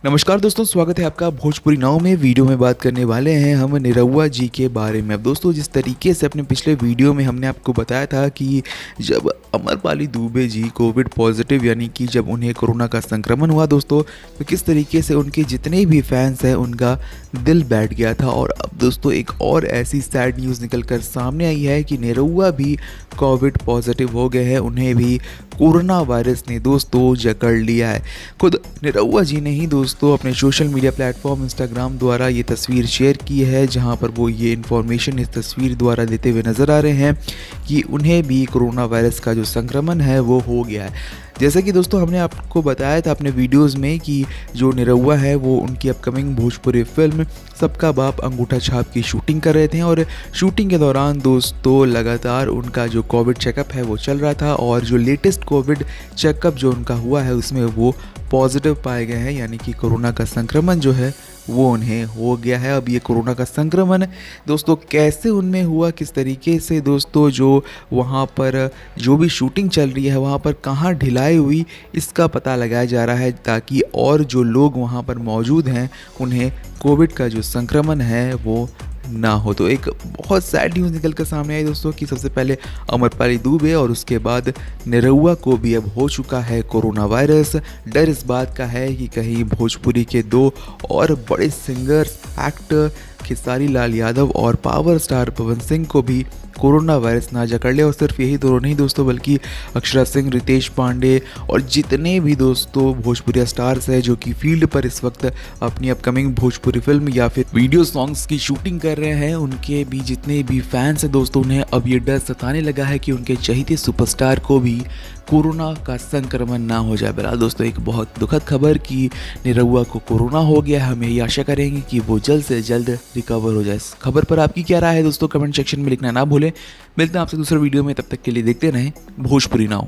नमस्कार दोस्तों, स्वागत है आपका भोजपुरी नाव में। वीडियो में बात करने वाले हैं हम निरहुआ जी के बारे में। अब दोस्तों, जिस तरीके से अपने पिछले वीडियो में हमने आपको बताया था कि जब अमरपाली दुबे जी कोविड पॉजिटिव यानी कि जब उन्हें कोरोना का संक्रमण हुआ दोस्तों, तो किस तरीके से उनके जितने भी फैंस हैं उनका दिल बैठ गया था। और अब दोस्तों एक और ऐसी सैड न्यूज़ निकल कर सामने आई है कि निरहुआ भी कोविड पॉजिटिव हो गए हैं। उन्हें भी कोरोना वायरस ने दोस्तों जकड़ लिया है। खुद निरहुआ जी ने ही दोस्तों अपने सोशल मीडिया प्लेटफॉर्म इंस्टाग्राम द्वारा ये तस्वीर शेयर की है, जहां पर वो ये इन्फॉर्मेशन इस तस्वीर द्वारा देते हुए नज़र आ रहे हैं कि उन्हें भी कोरोना वायरस का जो संक्रमण है वो हो गया है। जैसा कि दोस्तों हमने आपको बताया था अपने वीडियोस में कि जो निरहुआ है वो उनकी अपकमिंग भोजपुरी फिल्म सबका बाप अंगूठा छाप की शूटिंग कर रहे थे, और शूटिंग के दौरान दोस्तों लगातार उनका जो कोविड चेकअप है वो चल रहा था। और जो लेटेस्ट कोविड चेकअप जो उनका हुआ है उसमें वो पॉजिटिव पाए गए हैं, यानी कि कोरोना का संक्रमण जो है वो उन्हें हो गया है। अब ये कोरोना का संक्रमण दोस्तों कैसे उनमें हुआ, किस तरीके से दोस्तों जो वहाँ पर जो भी शूटिंग चल रही है वहाँ पर कहाँ ढिलाई हुई, इसका पता लगाया जा रहा है, ताकि और जो लोग वहाँ पर मौजूद हैं उन्हें कोविड का जो संक्रमण है वो ना हो। तो एक बहुत सैड न्यूज़ निकल कर सामने आई दोस्तों कि सबसे पहले अमरपाली दुबे और उसके बाद निरहुआ को भी अब हो चुका है कोरोना वायरस। डर इस बात का है कि कहीं भोजपुरी के दो और बड़े सिंगर्स, एक्टर खेसारी लाल यादव और पावर स्टार पवन सिंह को भी कोरोना वायरस ना जकड़ ले। और सिर्फ यही दोनों नहीं दोस्तों, बल्कि अक्षरा सिंह, रितेश पांडे और जितने भी दोस्तों भोजपुरी स्टार्स हैं जो कि फील्ड पर इस वक्त अपनी अपकमिंग भोजपुरी फिल्म या फिर वीडियो सॉन्ग्स की शूटिंग कर रहे हैं, उनके भी जितने भी फैंस हैं दोस्तों, उन्हें अब ये डर सताने लगा है कि उनके चहेते सुपरस्टार को भी कोरोना का संक्रमण ना हो जाए। बहरहाल दोस्तों एक बहुत दुखद खबर कि निरहुआ को कोरोना हो गया। हम यही आशा करेंगे कि वो जल्द से जल्द रिकवर हो जाए। इस खबर पर आपकी क्या राय है दोस्तों, कमेंट सेक्शन में लिखना ना भूलें। मिलते हैं आपसे दूसरे वीडियो में, तब तक के लिए देखते रहें भोजपुरी नाउ।